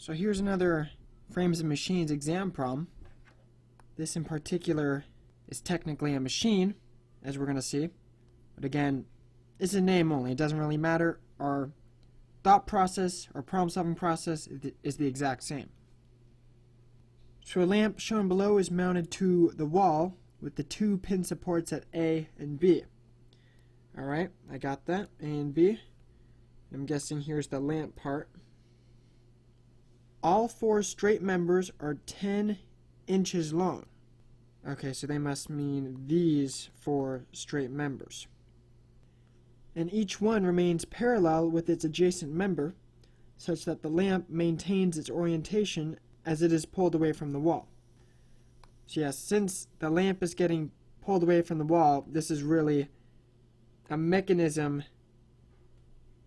So here's another Frames and Machines exam problem. This in particular is technically a machine, as we're going to see. But again, it's a name only. It doesn't really matter. Our thought process, our problem-solving process is the exact same. So a lamp shown below is mounted to the wall with the two pin supports at A and B. Alright, I got that, A and B. I'm guessing here's the lamp part. All four straight members are 10 inches long. Okay, so they must mean these four straight members. And each one remains parallel with its adjacent member, such that the lamp maintains its orientation as it is pulled away from the wall. So yes, since the lamp is getting pulled away from the wall, this is really a mechanism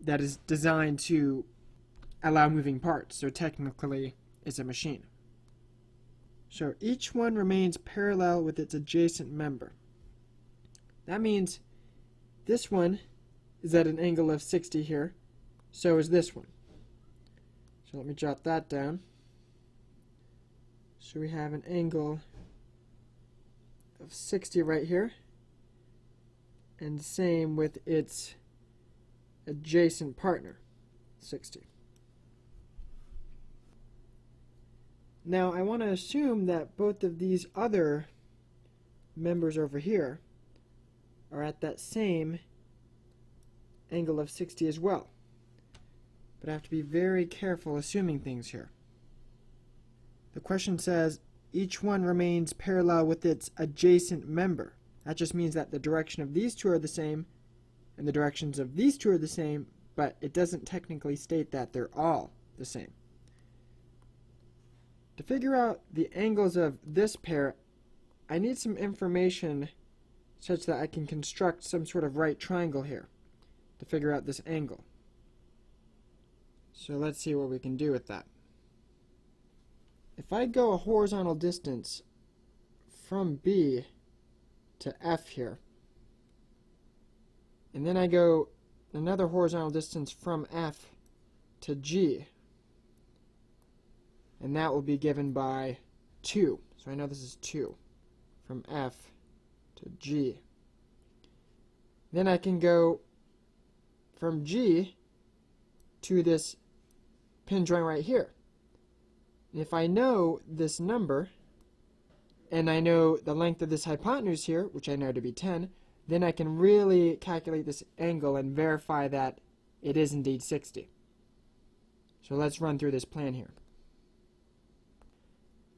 that is designed to allow moving parts, so technically it's a machine. So each one remains parallel with its adjacent member. That means this one is at an angle of 60 here, so is this one. So let me jot that down. So we have an angle of 60 right here, and same with its adjacent partner, 60. Now I want to assume that both of these other members over here are at that same angle of 60 as well. But I have to be very careful assuming things here. The question says each one remains parallel with its adjacent member. That just means that the direction of these two are the same and the directions of these two are the same, but it doesn't technically state that they're all the same. To figure out the angles of this pair, I need some information such that I can construct some sort of right triangle here to figure out this angle. So let's see what we can do with that. If I go a horizontal distance from B to F here, and then I go another horizontal distance from F to G, and that will be given by 2. So I know this is 2 from F to G. Then I can go from G to this pin joint right here. And if I know this number, and I know the length of this hypotenuse here, which I know to be 10, then I can really calculate this angle and verify that it is indeed 60. So let's run through this plan here.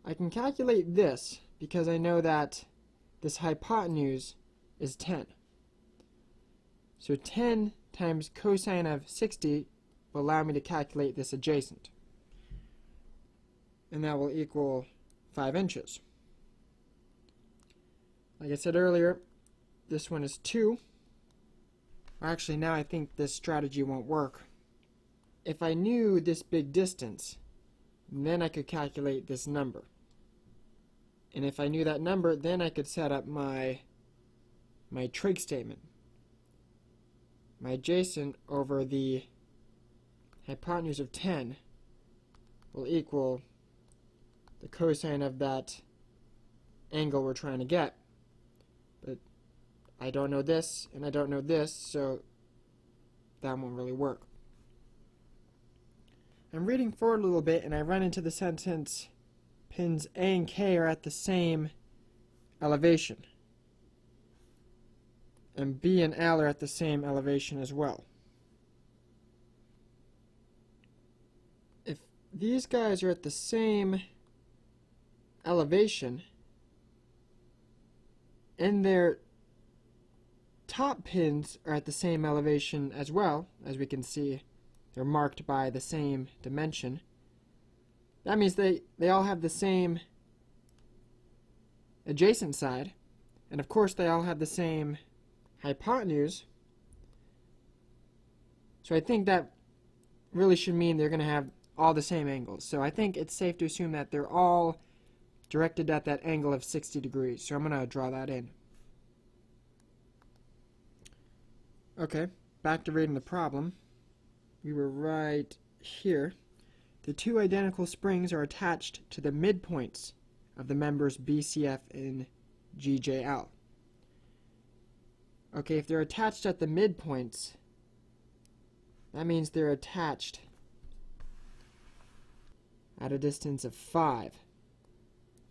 I can calculate this because I know that this hypotenuse is 10. So 10 times cosine of 60 will allow me to calculate this adjacent. And that will equal 5 inches. Like I said earlier, this one is 2. Actually, now I think this strategy won't work. If I knew this big distance, then I could calculate this number. And if I knew that number, then I could set up my trig statement. My adjacent over the hypotenuse of 10 will equal the cosine of that angle we're trying to get. But I don't know this, and I don't know this, so that won't really work. I'm reading forward a little bit, and I run into the sentence, pins A and K are at the same elevation. And B and L are at the same elevation as well. If these guys are at the same elevation, and their top pins are at the same elevation as well, as we can see, they're marked by the same dimension. That means they all have the same adjacent side, and of course they all have the same hypotenuse. So I think that really should mean they're going to have all the same angles. So I think it's safe to assume that they're all directed at that angle of 60 degrees. So I'm going to draw that in. Okay, back to reading the problem. We were right here. the two identical springs are attached to the midpoints of the members BCF and GJL. Okay, if they're attached at the midpoints, that means they're attached at a distance of 5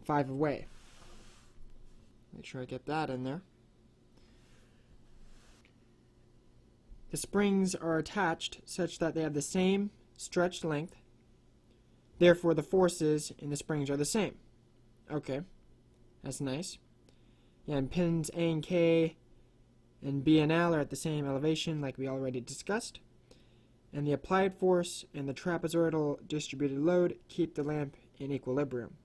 away. Make sure I get that in there. The springs are attached such that they have the same stretched length. Therefore, the forces in the springs are the same. Okay, that's nice. Yeah, and pins A and K and B and L are at the same elevation like we already discussed. And the applied force and the trapezoidal distributed load keep the lamp in equilibrium.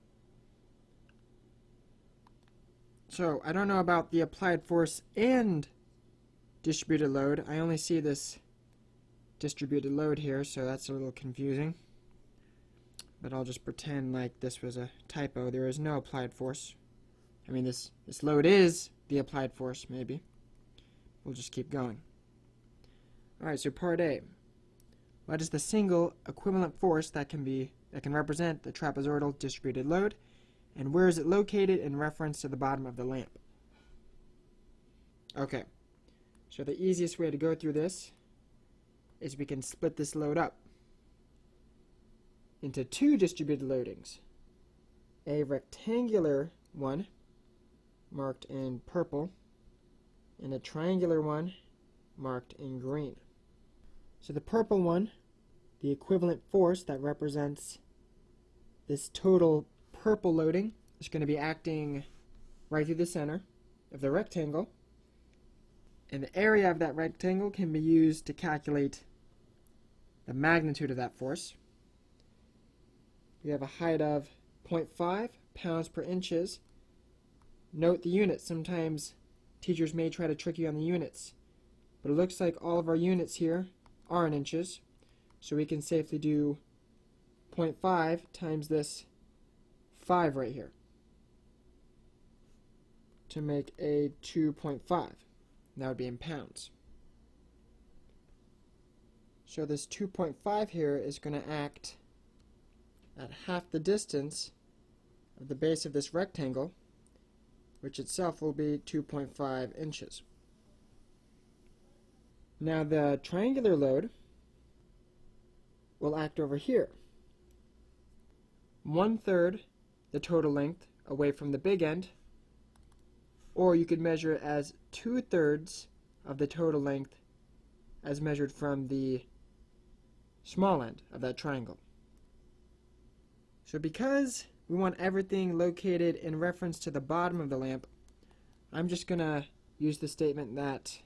So, I don't know about the applied force and distributed load. I only see this distributed load here, so that's a little confusing. But I'll just pretend like this was a typo. There is no applied force. I mean, this load is the applied force, maybe. We'll just keep going. Alright, so part A. What is the single equivalent force that can represent the trapezoidal distributed load, and where is it located in reference to the bottom of the lamp? Okay, so the easiest way to go through this is we can split this load up into two distributed loadings. A rectangular one, marked in purple, and a triangular one, marked in green. So the purple one, the equivalent force that represents this total purple loading, is going to be acting right through the center of the rectangle. And the area of that rectangle can be used to calculate the magnitude of that force. We have a height of 0.5 pounds per inches. Note the units. Sometimes teachers may try to trick you on the units, but it looks like all of our units here are in inches, so we can safely do 0.5 times this 5 right here to make a 2.5. That would be in pounds. So this 2.5 here is going to act at half the distance of the base of this rectangle, which itself will be 2.5 inches. Now the triangular load will act over here. 1/3 the total length away from the big end, or you could measure it as 2/3 of the total length as measured from the small end of that triangle. So because we want everything located in reference to the bottom of the lamp, I'm just going to use the statement that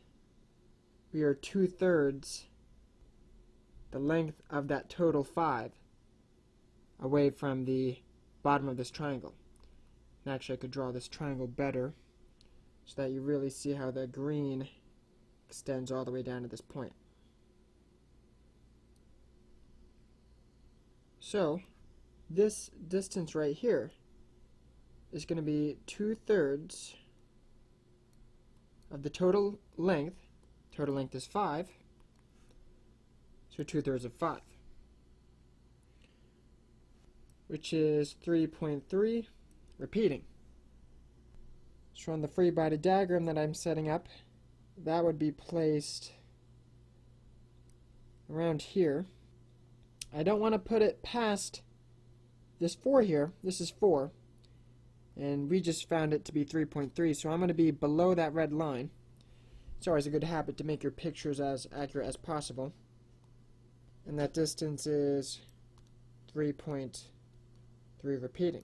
we are 2/3 the length of that total 5 away from the bottom of this triangle. And actually, I could draw this triangle better so that you really see how the green extends all the way down to this point. So this distance right here is going to be 2/3 of the total length. Total length is 5, so 2/3 of 5, which is 3.3, repeating. So on the free body diagram that I'm setting up, that would be placed around here. I don't want to put it past this 4 here. This is 4, and we just found it to be 3.3, so I'm going to be below that red line. It's always a good habit to make your pictures as accurate as possible. And that distance is 3.3 repeating.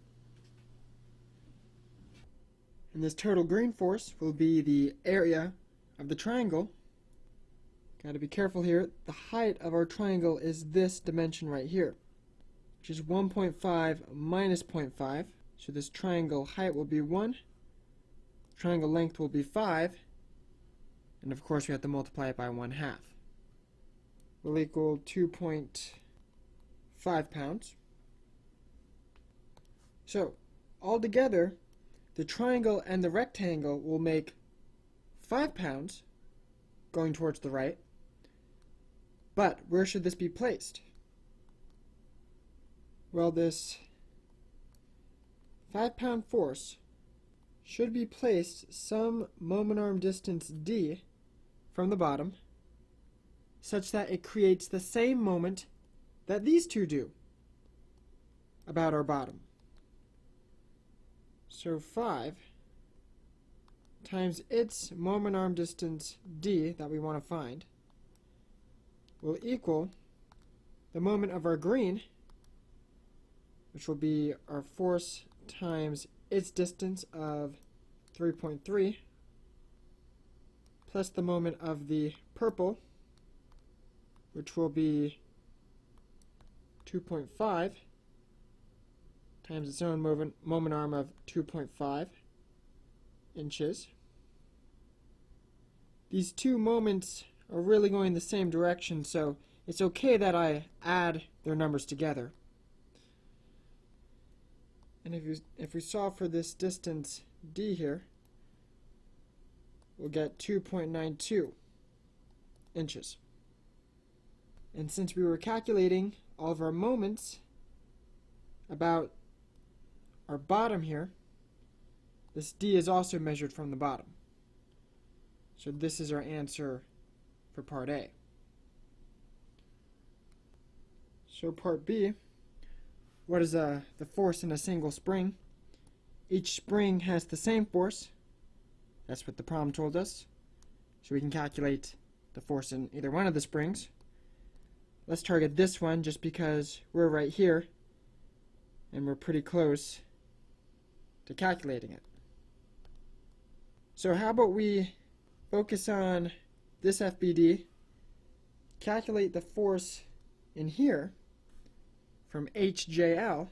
And this total green force will be the area of the triangle. Got to be careful here. The height of our triangle is this dimension right here, which is 1.5 minus 0.5. So this triangle height will be 1. Triangle length will be 5. And of course we have to multiply it by 1/2. Will equal 2.5 pounds. So altogether, the triangle and the rectangle will make 5 pounds going towards the right. But where should this be placed? Well, this 5-pound force should be placed some moment arm distance d from the bottom, such that it creates the same moment that these two do about our bottom. So 5 times its moment arm distance d that we want to find will equal the moment of our green, which will be our force times its distance of 3.3, plus the moment of the purple, which will be 2.5, times its own moment arm of 2.5 inches. These two moments are really going the same direction, so it's okay that I add their numbers together. And if we solve for this distance d here, we'll get 2.92 inches. And since we were calculating all of our moments about our bottom here, this d is also measured from the bottom. So this is our answer for part A. So part B, what is the force in a single spring? Each spring has the same force. That's what the problem told us. So we can calculate the force in either one of the springs. Let's target this one just because we're right here and we're pretty close to calculating it. So how about we focus on this FBD, calculate the force in here from HJL,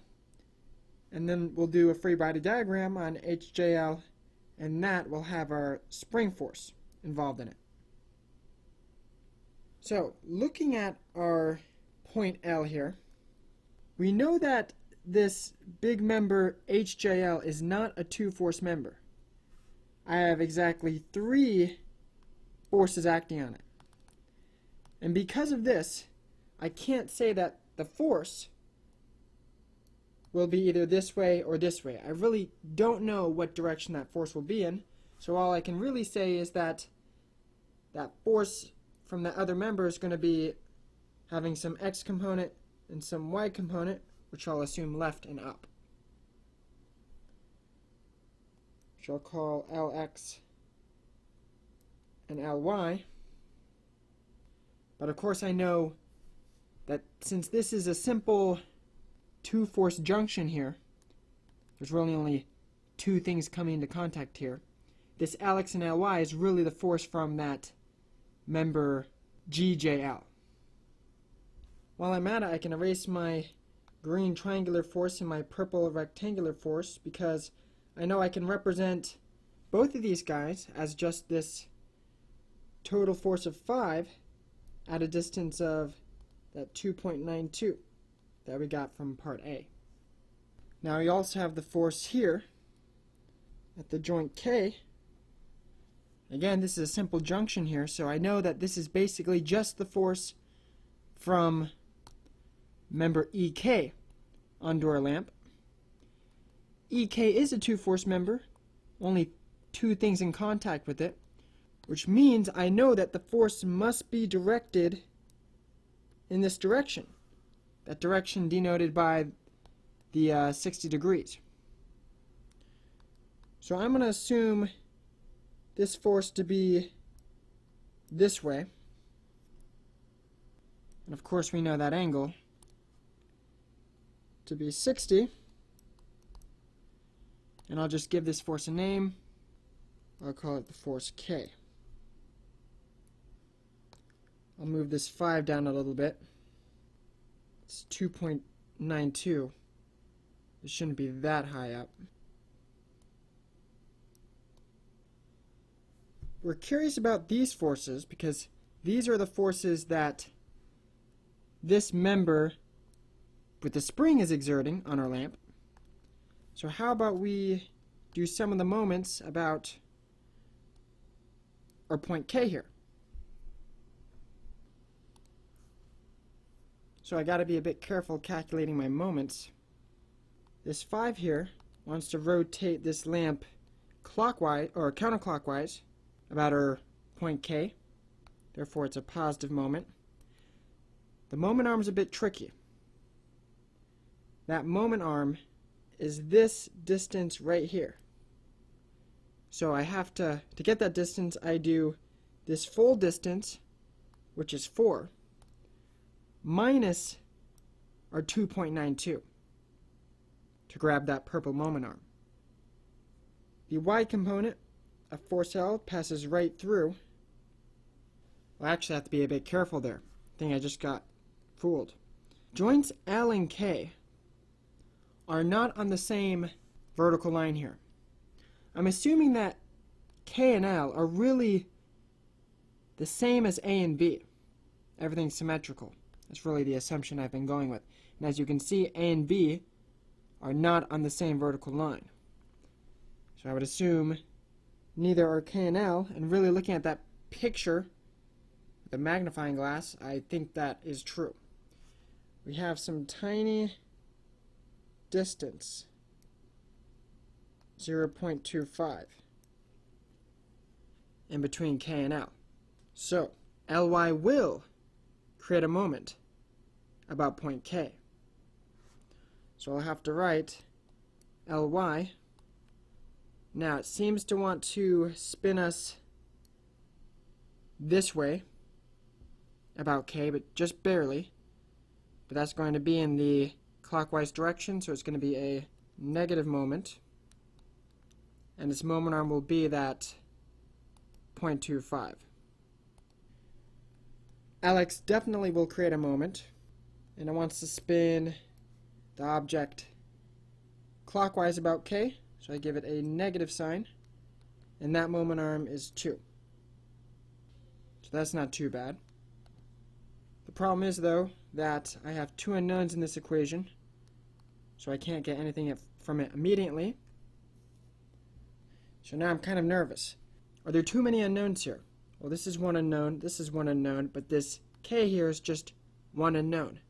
and then we'll do a free body diagram on HJL, and that will have our spring force involved in it. So looking at our point L here, we know that this big member HJL is not a two-force member. I have exactly 3 forces acting on it. And because of this, I can't say that the force will be either this way or this way. I really don't know what direction that force will be in, so all I can really say is that that force from the other member is going to be having some x component and some y component, which I'll assume left and up, which I'll call Lx and Ly. But of course I know that since this is a simple two-force junction here, there's really only 2 things coming into contact here. This Lx and Ly is really the force from that member GJL. While I'm at it, I can erase my green triangular force and my purple rectangular force, because I know I can represent both of these guys as just this total force of 5 at a distance of that 2.92 that we got from part A. Now we also have the force here at the joint K. Again, this is a simple junction here, so I know that this is basically just the force from member EK onto our lamp. EK is a two-force member, only 2 things in contact with it, which means I know that the force must be directed in this direction. That direction denoted by the 60 degrees. So I'm going to assume this force to be this way. And of course we know that angle to be 60. And I'll just give this force a name. I'll call it the force K. I'll move this 5 down a little bit. It's 2.92. It shouldn't be that high up. We're curious about these forces because these are the forces that this member with the spring is exerting on our lamp. So how about we do some of the moments about our point K here. So I gotta be a bit careful calculating my moments. This 5 here wants to rotate this lamp clockwise or counterclockwise about our point K. Therefore it's a positive moment. The moment arm is a bit tricky. That moment arm is this distance right here. So I have to get that distance, I do this full distance, which is 4, minus our 2.92 to grab that purple moment arm. The Y component of force L passes right through. Well, actually I have to be a bit careful there. I think I just got fooled. Joints L and K are not on the same vertical line here. I'm assuming that K and L are really the same as A and B. Everything's symmetrical. That's really the assumption I've been going with. And as you can see, A and B are not on the same vertical line. So I would assume neither are K and L, and really looking at that picture with a magnifying glass, I think that is true. We have some tiny distance, 0.25, in between K and L. So Ly will create a moment about point K. So I'll have to write Ly. Now it seems to want to spin us this way about K, but just barely. But that's going to be in the clockwise direction, so it's going to be a negative moment. And its moment arm will be that 0.25. Lx definitely will create a moment, and it wants to spin the object clockwise about K, so I give it a negative sign, and that moment arm is 2. So that's not too bad. The problem is, though, that I have 2 unknowns in this equation, so I can't get anything from it immediately. So now I'm kind of nervous. Are there too many unknowns here? Well, this is one unknown, this is one unknown, but this K here is just one unknown.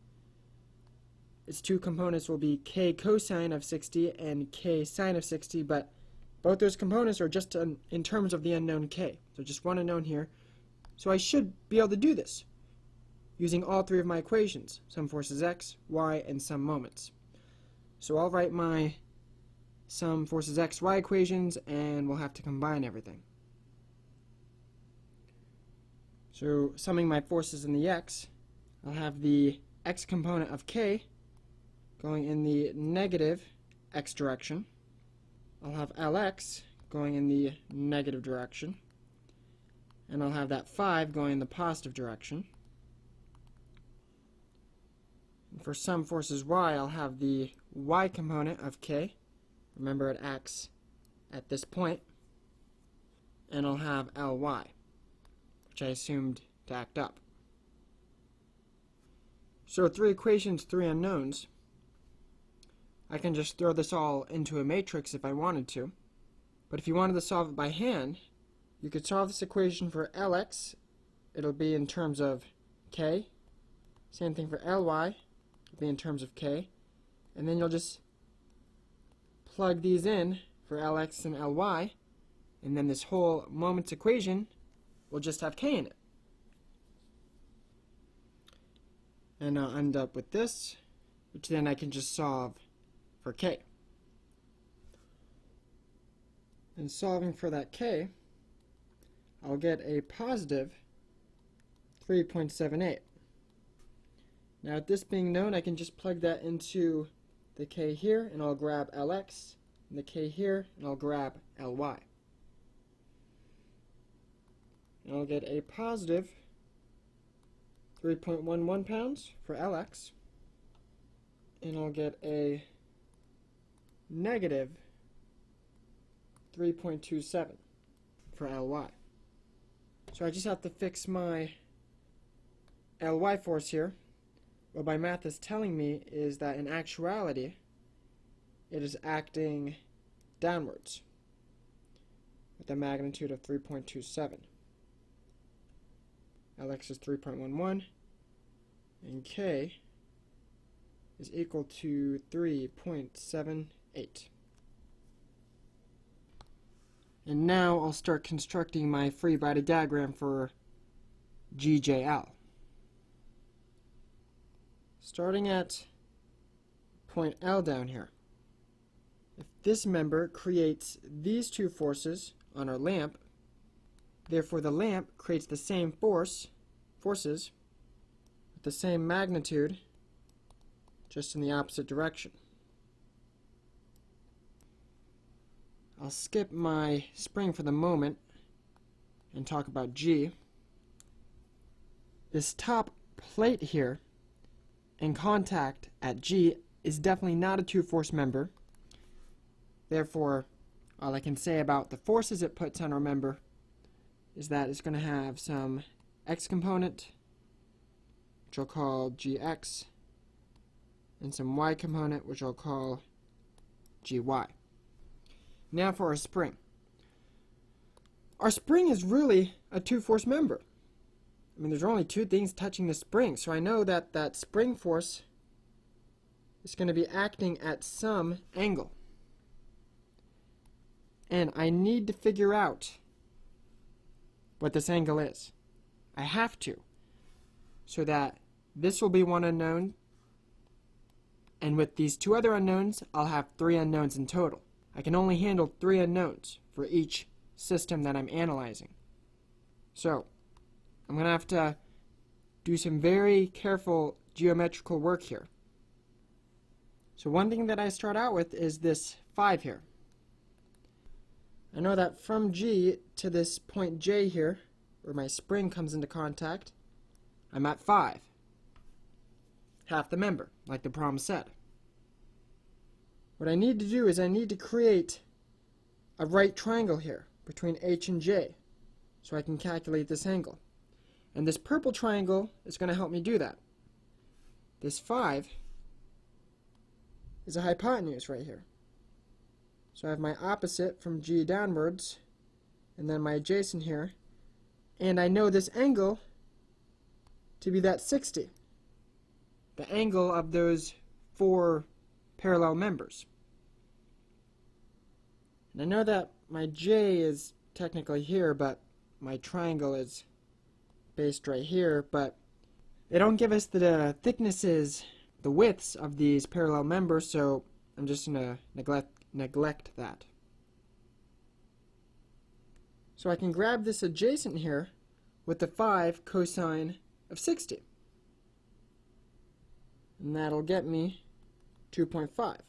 Its 2 components will be K cosine of 60 and K sine of 60, but both those components are just in terms of the unknown K. So just one unknown here. So I should be able to do this using all 3 of my equations, some forces x, y, and some moments. So I'll write my some forces x, y equations, and we'll have to combine everything. So summing my forces in the x, I'll have the x component of K going in the negative x direction. I'll have Lx going in the negative direction. And I'll have that 5 going in the positive direction. And for some forces y, I'll have the y component of K. Remember, it acts at this point. And I'll have Ly, which I assumed to act up. So 3 equations, 3 unknowns. I can just throw this all into a matrix if I wanted to. But if you wanted to solve it by hand, you could solve this equation for Lx. It'll be in terms of K. Same thing for Ly. It'll be in terms of K. And then you'll just plug these in for Lx and Ly. And then this whole moments equation will just have K in it. And I'll end up with this, which then I can just solve for K. And solving for that K, I'll get a positive 3.78. Now, with this being known, I can just plug that into the K here, and I'll grab Lx, and the K here, and I'll grab Ly. And I'll get a positive 3.11 pounds for Lx, and I'll get a negative 3.27 for Ly. So I just have to fix my Ly force here. What my math is telling me is that in actuality, it is acting downwards with a magnitude of 3.27. Lx is 3.11, and K is equal to 3.78. And now I'll start constructing my free body diagram for GJL. Starting at point L down here. If this member creates these two forces on our lamp, therefore the lamp creates the same forces with the same magnitude, just in the opposite direction. I'll skip my spring for the moment and talk about G. This top plate here in contact at G is definitely not a two-force member. Therefore, all I can say about the forces it puts on our member is that it's going to have some X component, which I'll call GX, and some Y component, which I'll call GY. Now for our spring. Our spring is really a two-force member. I mean, there's only two things touching the spring, so I know that that spring force is going to be acting at some angle. And I need to figure out what this angle is. I have to, so that this will be one unknown, and with these two other unknowns, I'll have three unknowns in total. I can only handle three unknowns for each system that I'm analyzing. So, I'm going to have to do some very careful geometrical work here. So one thing that I start out with is this 5 here. I know that from G to this point J here, where my spring comes into contact, I'm at 5. Half the member, like the problem said. What I need to do is I need to create a right triangle here between H and J so I can calculate this angle. And this purple triangle is going to help me do that. This 5 is a hypotenuse right here. So I have my opposite from G downwards, and then my adjacent here. And I know this angle to be that 60. The angle of those 4 parallel members. And I know that my J is technically here, but my triangle is based right here, but they don't give us the thicknesses, the widths of these parallel members, so I'm just going to neglect that. So I can grab this adjacent here with the 5 cosine of 60. And that'll get me 2.5.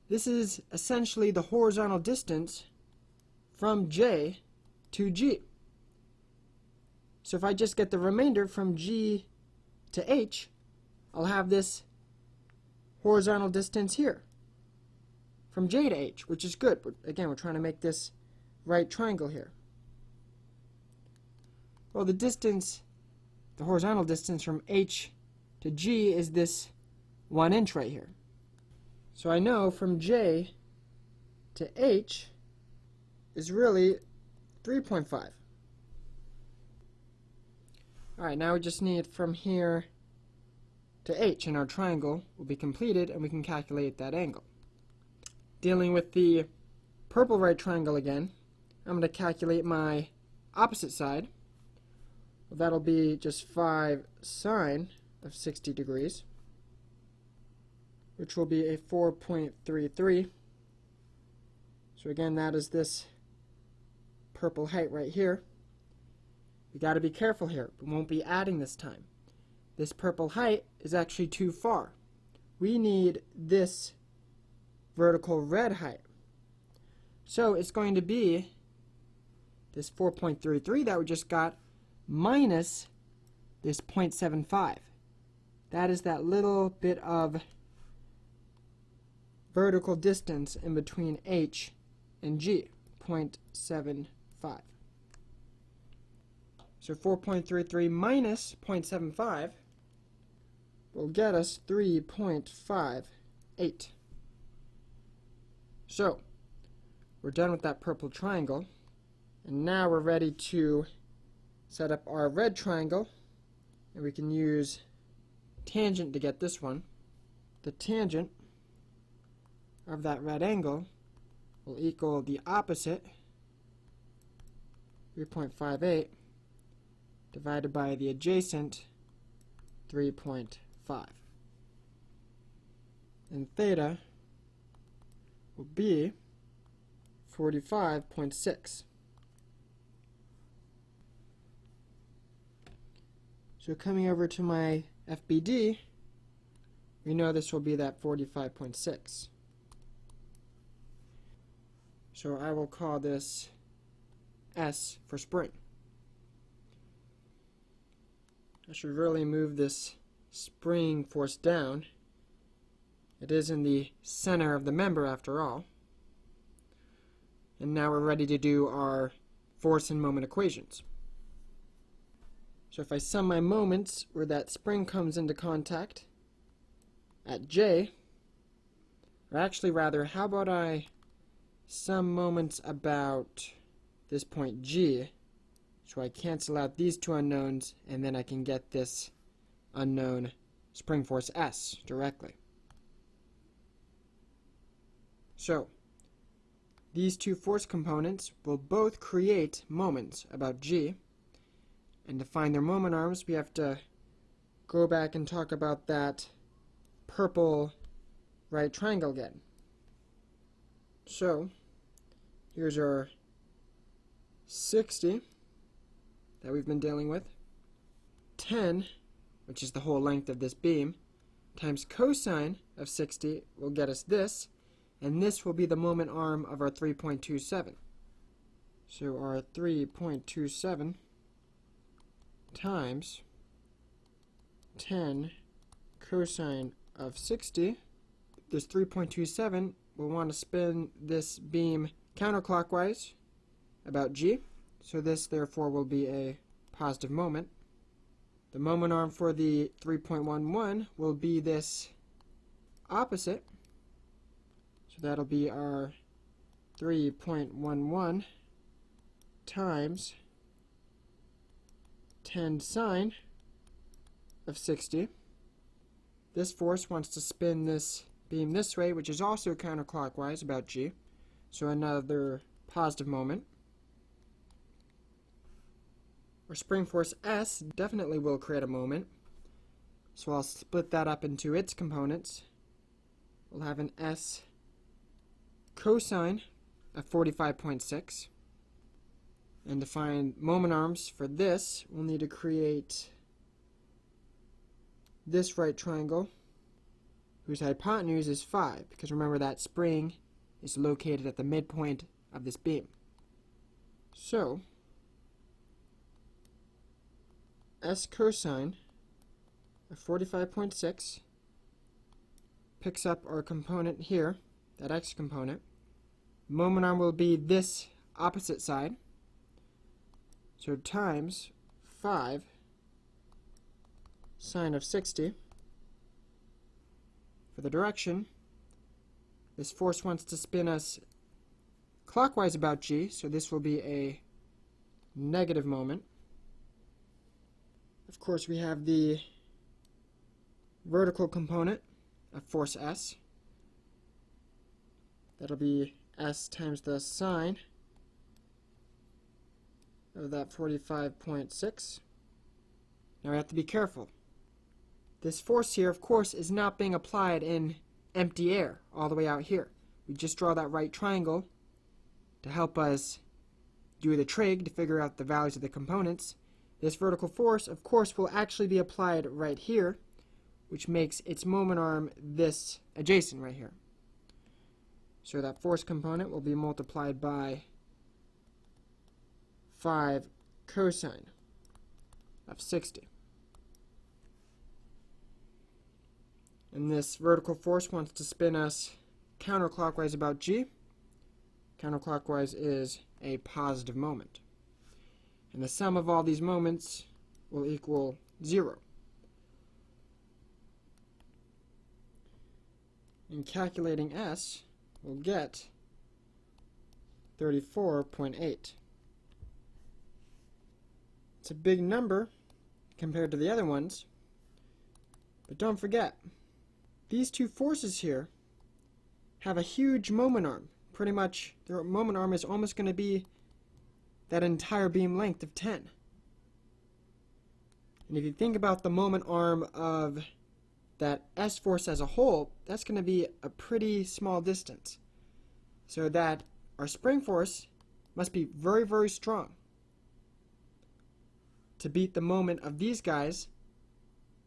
This is essentially the horizontal distance from J to G. So if I just get the remainder from G to H, I'll have this horizontal distance here from J to H, which is good. Again, we're trying to make this right triangle here. Well, the distance, the horizontal distance from H to G is this 1 inch right here. So I know from J to H is really 3.5. Alright, now we just need from here to H, and our triangle will be completed, and we can calculate that angle. Dealing with the purple right triangle again, I'm going to calculate my opposite side. Well, that'll be just 5 sine of 60 degrees, which will be a 4.33. So again, that is this purple height right here. We got to be careful here. We won't be adding this time. This purple height is actually too far. We need this vertical red height. So it's going to be this 4.33 that we just got minus this 0.75. That is that little bit of vertical distance in between H and G, 0.75. So 4.33 minus 0.75 will get us 3.58. So we're done with that purple triangle, and now we're ready to set up our red triangle And we can use tangent to get this one. The tangent of that red angle will equal the opposite, 3.58, divided by the adjacent, 3.5. And theta will be 45.6. So coming over to my FBD, we know this will be that 45.6. So I will call this S for spring. I should really move this spring force down. It is in the center of the member after all. And now we're ready to do our force and moment equations. So if I sum my moments where that spring comes into contact at J, or actually rather, how about I sum moments about this point G, so I cancel out these two unknowns, and then I can get this unknown spring force S directly. So these two force components will both create moments about G, and to find their moment arms, we have to go back and talk about that purple right triangle again. So here's our 60 that we've been dealing with, 10, which is the whole length of this beam, times cosine of 60 will get us this, and this will be the moment arm of our 3.27. So our 3.27 times 10 cosine of 60, this 3.27 will want to spin this beam counterclockwise about G, so this therefore will be a positive moment. The moment arm for the 3.11 will be this opposite, so that'll be our 3.11 times 10 sine of 60. This force wants to spin this beam this way, which is also counterclockwise about G, so another positive moment. Our spring force S definitely will create a moment, so I'll split that up into its components. We'll have an S cosine of 45.6. And to find moment arms for this, we'll need to create this right triangle, whose hypotenuse is 5, because remember that spring is located at the midpoint of this beam. So S cosine of 45.6 picks up our component here, that x component. Moment arm will be this opposite side, so times 5 sine of 60. For the direction, this force wants to spin us clockwise about G, so this will be a negative moment. Of course, we have the vertical component of force S. That'll be S times the sine of that 45.6. Now we have to be careful. This force here, of course, is not being applied in empty air all the way out here. We just draw that right triangle to help us do the trig to figure out the values of the components. This vertical force, of course, will actually be applied right here, which makes its moment arm this adjacent right here. So that force component will be multiplied by 5 cosine of 60. And this vertical force wants to spin us counterclockwise about G. Counterclockwise is a positive moment. And the sum of all these moments will equal 0. In calculating S, we'll get 34.8. It's a big number, compared to the other ones. But don't forget, these two forces here have a huge moment arm. Pretty much, their moment arm is almost going to be that entire beam length of 10. And if you think about the moment arm of that S force as a whole, that's going to be a pretty small distance. So that our spring force must be very, very strong to beat the moment of these guys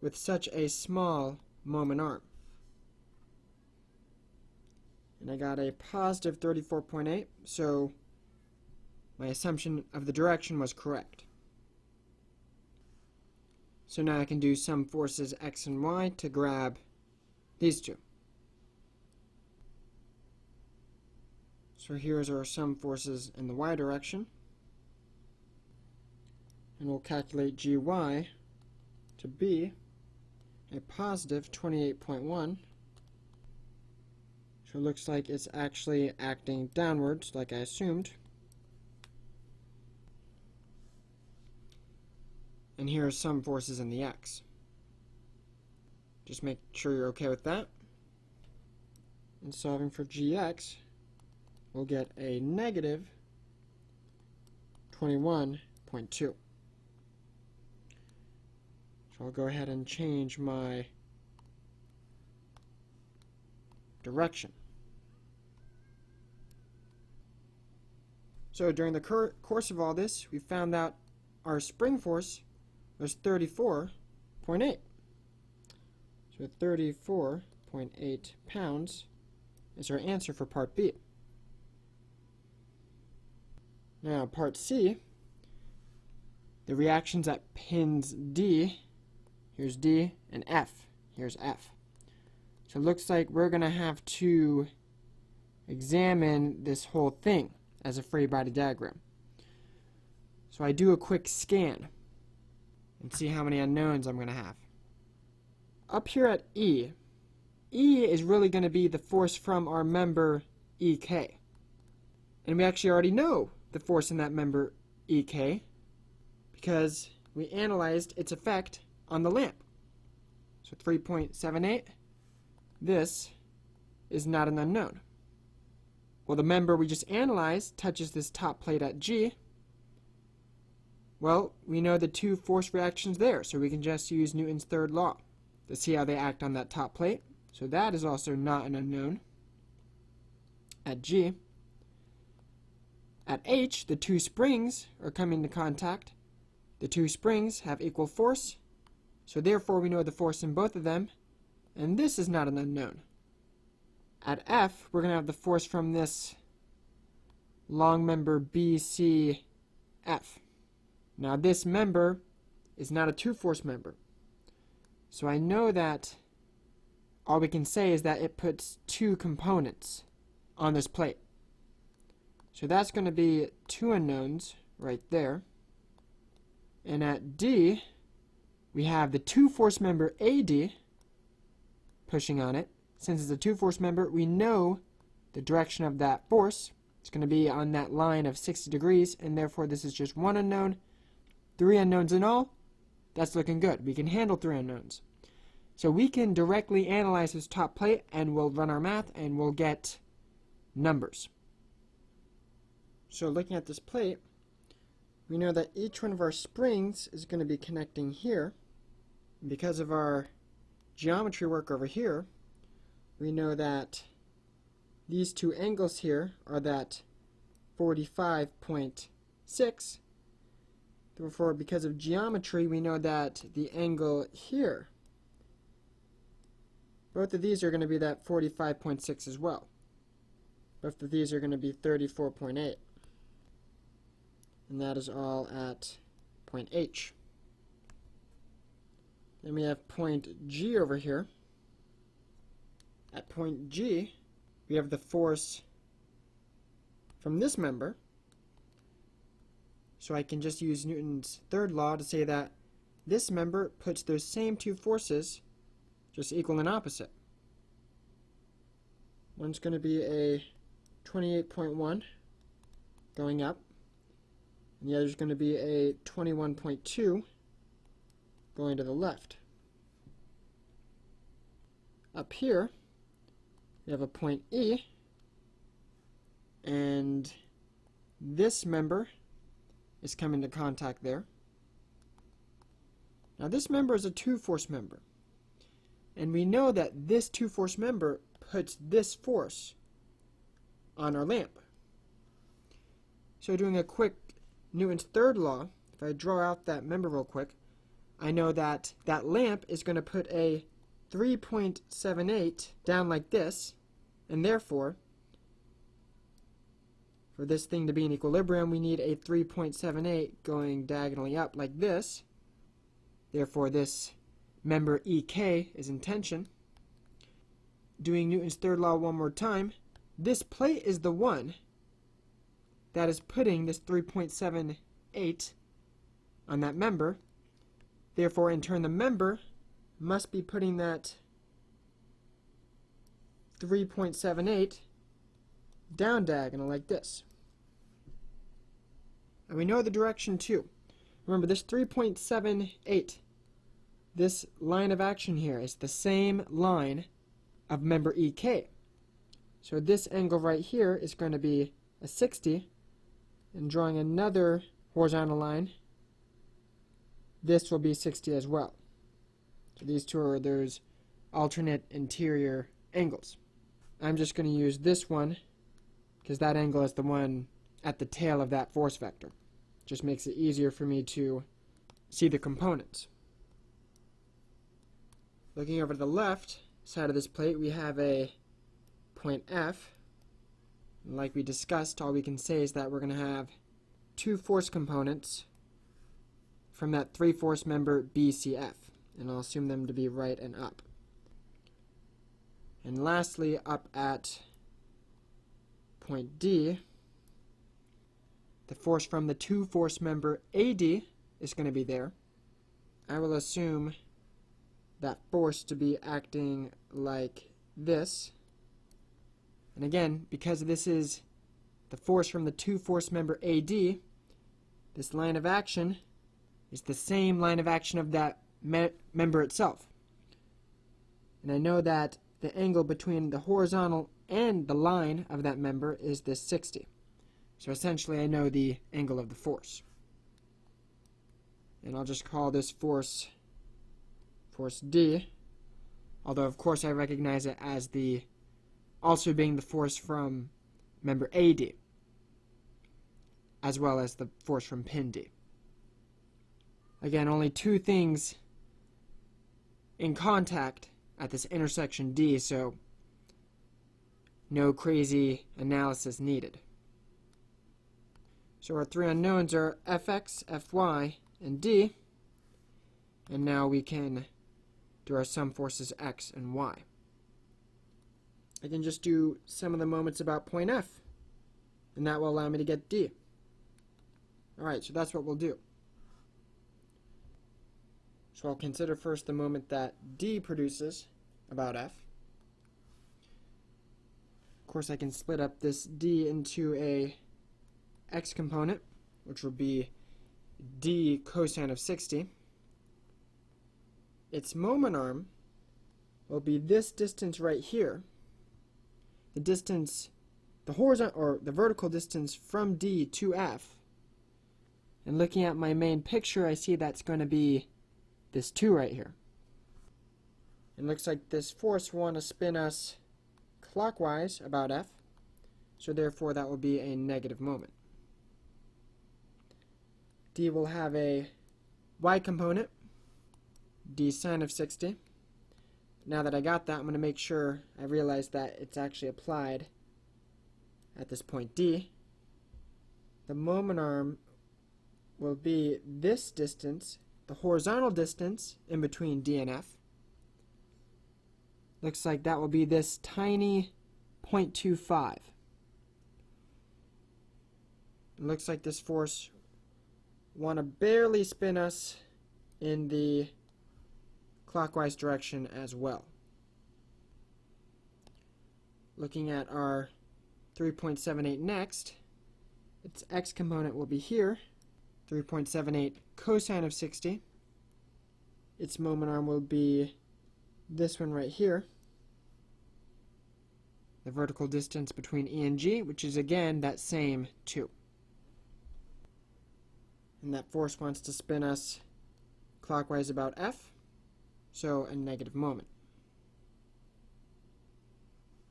with such a small moment arm. And I got a positive 34.8, so my assumption of the direction was correct. So now I can do some forces X and Y to grab these two. So here's our sum forces in the Y direction. And we'll calculate GY to be a positive 28.1. So it looks like it's actually acting downwards like I assumed. And here are some forces in the X. Just make sure you're okay with that. And solving for GX, we'll get a negative 21.2. So I'll go ahead and change my direction. So during the course of all this, we found out our spring force was 34.8. So 34.8 pounds is our answer for part B. Now part C, the reactions at pins D, here's D, and F, here's F. So it looks like we're going to have to examine this whole thing as a free body diagram. So I do a quick scan and see how many unknowns I'm going to have. Up here at E, E is really going to be the force from our member EK. And we actually already know the force in that member EK because we analyzed its effect on the lamp. So 3.78, this is not an unknown. Well, the member we just analyzed touches this top plate at G. Well, we know the two force reactions there, so we can just use Newton's third law to see how they act on that top plate. So that is also not an unknown at G. At H, the two springs are coming into contact. The two springs have equal force, so therefore we know the force in both of them, and this is not an unknown. At F, we're going to have the force from this long member BCF. Now this member is not a two-force member. So I know that all we can say is that it puts two components on this plate. So that's going to be two unknowns right there. And at D, we have the two-force member AD pushing on it. Since it's a two-force member, we know the direction of that force. It's going to be on that line of 60 degrees, and therefore this is just one unknown. 3 unknowns in all. That's looking good. We can handle 3 unknowns. So we can directly analyze this top plate, and we'll run our math, and we'll get numbers. So looking at this plate, we know that each one of our springs is going to be connecting here. Because of our geometry work over here, we know that these two angles here are that 45.6. Therefore, because of geometry, we know that the angle here, both of these are going to be that 45.6 as well. Both of these are going to be 34.8. And that is all at point H. Then we have point G over here. At point G, we have the force from this member. So I can just use Newton's third law to say that this member puts those same two forces just equal and opposite. One's going to be a 28.1 going up, and the other is going to be a 21.2 going to the left. Up here, we have a point E, and this member is coming to contact there. Now this member is a 2-force member, and we know that this 2-force member puts this force on our lamp. So doing a quick Newton's third law, if I draw out that member real quick, I know that that lamp is going to put a 3.78 down like this, and therefore, for this thing to be in equilibrium, we need a 3.78 going diagonally up like this. Therefore, this member EK is in tension. Doing Newton's third law one more time, this plate is the one that is putting this 3.78 on that member. Therefore, in turn, the member must be putting that 3.78 down diagonal like this. And we know the direction too. Remember, this 3.78, this line of action here is the same line of member EK. So this angle right here is going to be a 60, and drawing another horizontal line, this will be 60 as well. So these two are those alternate interior angles. I'm just going to use this one because that angle is the one at the tail of that force vector. Just makes it easier for me to see the components. Looking over to the left side of this plate, we have a point F. And like we discussed, all we can say is that we're going to have 2 force components from that 3-force member BCF, and I'll assume them to be right and up. And lastly, up at point D, the force from the 2-force member AD is going to be there. I will assume that force to be acting like this. And again, because this is the force from the 2-force member AD, this line of action is the same line of action of that member itself. And I know that the angle between the horizontal and the line of that member is this 60. So essentially I know the angle of the force. And I'll just call this force D, although of course I recognize it as the also being the force from member AD, as well as the force from pin D. Again, only 2 things in contact at this intersection D, so no crazy analysis needed. So our 3 unknowns are Fx, Fy, and D, and now we can do our sum forces X and Y. I can just do some of the moments about point F, and that will allow me to get D. Alright, so that's what we'll do. So I'll consider first the moment that D produces about F. Of course, I can split up this D into a X component, which will be D cosine of 60. Its moment arm will be this distance right here. The distance, the horizontal or the vertical distance from D to F. And looking at my main picture, I see that's going to be this 2 right here. It looks like this force will want to spin us clockwise about F, so therefore that will be a negative moment. D will have a Y component, D sine of 60. Now that I got that, I'm going to make sure I realize that it's actually applied at this point D. The moment arm will be this distance, the horizontal distance in between D and F. Looks like that will be this tiny 0.25. It looks like this force want to barely spin us in the clockwise direction as well. Looking at our 3.78 next, its X component will be here, 3.78 cosine of 60. its moment arm will be this one right here, the vertical distance between E and G, which is again that same 2. And that force wants to spin us clockwise about F, so a negative moment.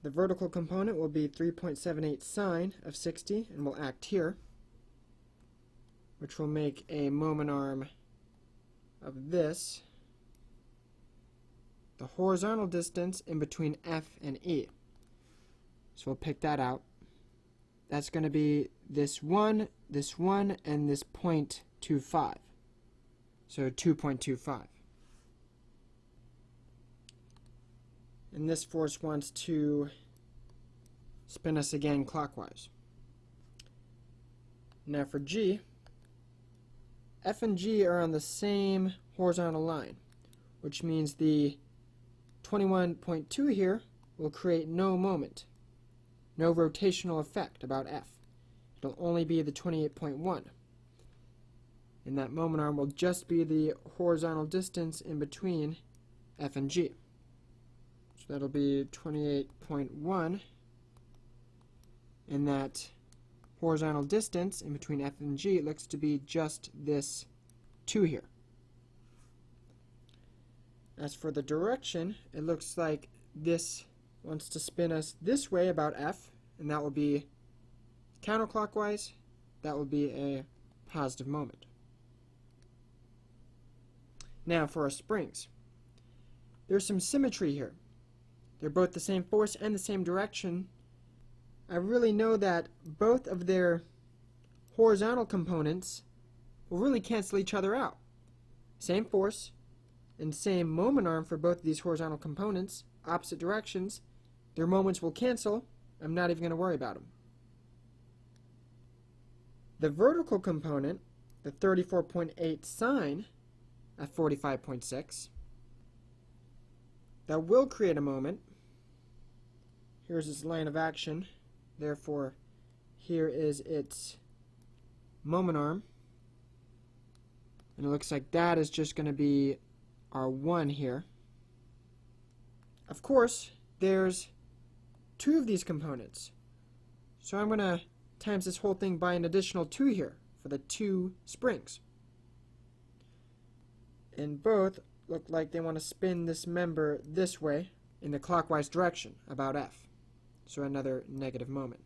The vertical component will be 3.78 sine of 60 and will act here, which will make a moment arm of this, the horizontal distance in between F and E. So we'll pick that out. That's going to be this 1, and this 0.25. So 2.25. And this force wants to spin us again clockwise. Now for G, F and G are on the same horizontal line, which means the 21.2 here will create no moment, no rotational effect about F. It'll only be the 28.1. And that moment arm will just be the horizontal distance in between F and G. So that'll be 28.1, and that horizontal distance in between F and G looks to be just this 2 here. As for the direction, it looks like this wants to spin us this way about F, and that will be counterclockwise. That will be a positive moment. Now for our springs. There's some symmetry here. They're both the same force and the same direction. I really know that both of their horizontal components will really cancel each other out. Same force and same moment arm for both of these horizontal components, opposite directions. Their moments will cancel. I'm not even going to worry about them. The vertical component, the 34.8 sine at 45.6, that will create a moment. Here's its line of action. Therefore, here is its moment arm. And it looks like that is just going to be our 1 here. Of course, there's 2 of these components. So I'm going to times this whole thing by an additional 2 here for the 2 springs. And both look like they want to spin this member this way in the clockwise direction about F. So another negative moment.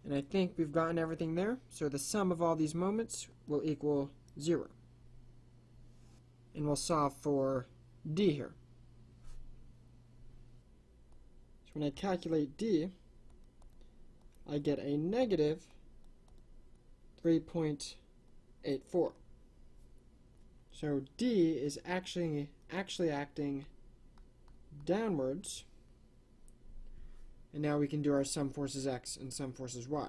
And I think we've gotten everything there. So the sum of all these moments will equal 0. And we'll solve for D here. So when I calculate D, I get a negative 3.84. So D is actually acting downwards. And now we can do our sum forces X and sum forces Y.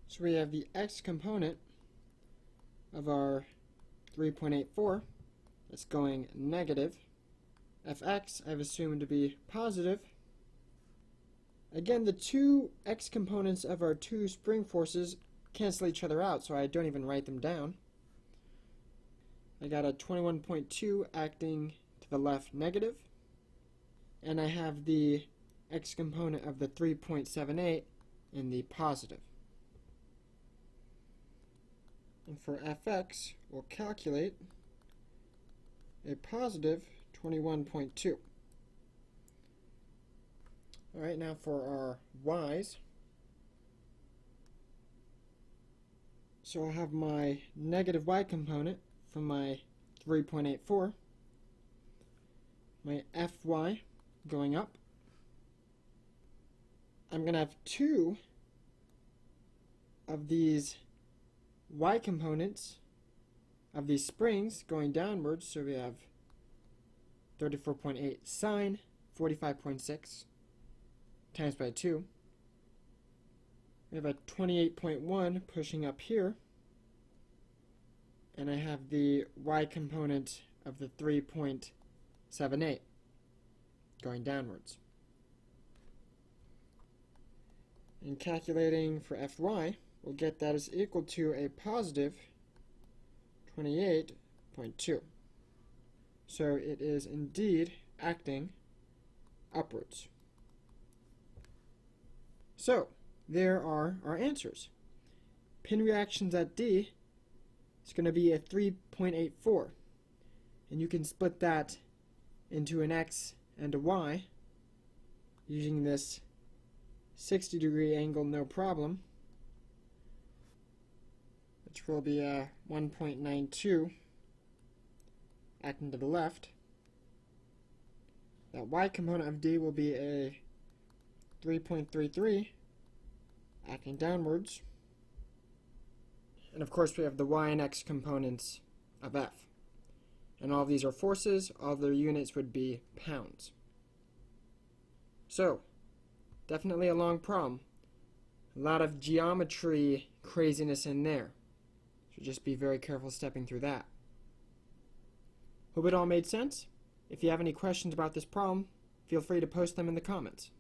So we have the X component of our 3.84 that's going negative. Fx I've assumed to be positive. Again, the 2 X components of our 2 spring forces cancel each other out, so I don't even write them down. I got a 21.2 acting to the left negative, and I have the X component of the 3.78 in the positive. And for Fx, we'll calculate a positive 21.2. Alright, now for our Y's. So I'll have my negative Y component from my 3.84, my Fy going up. I'm going to have 2 of these Y components of these springs going downwards, so we have 34.8 sine 45.6 times by 2. We have a 28.1 pushing up here, and I have the Y component of the 3.78 going downwards. In calculating for Fy, we'll get that is equal to a positive 28.2. So it is indeed acting upwards. So there are our answers. Pin reactions at D is going to be a 3.84. And you can split that into an X and a Y using this 60-degree angle no problem, which will be a 1.92 acting to the left. That Y component of D will be a 3.33 acting downwards. And of course we have the Y and X components of F. And all of these are forces, all of their units would be pounds. So, definitely a long problem. A lot of geometry craziness in there. So just be very careful stepping through that. Hope it all made sense. If you have any questions about this problem, feel free to post them in the comments.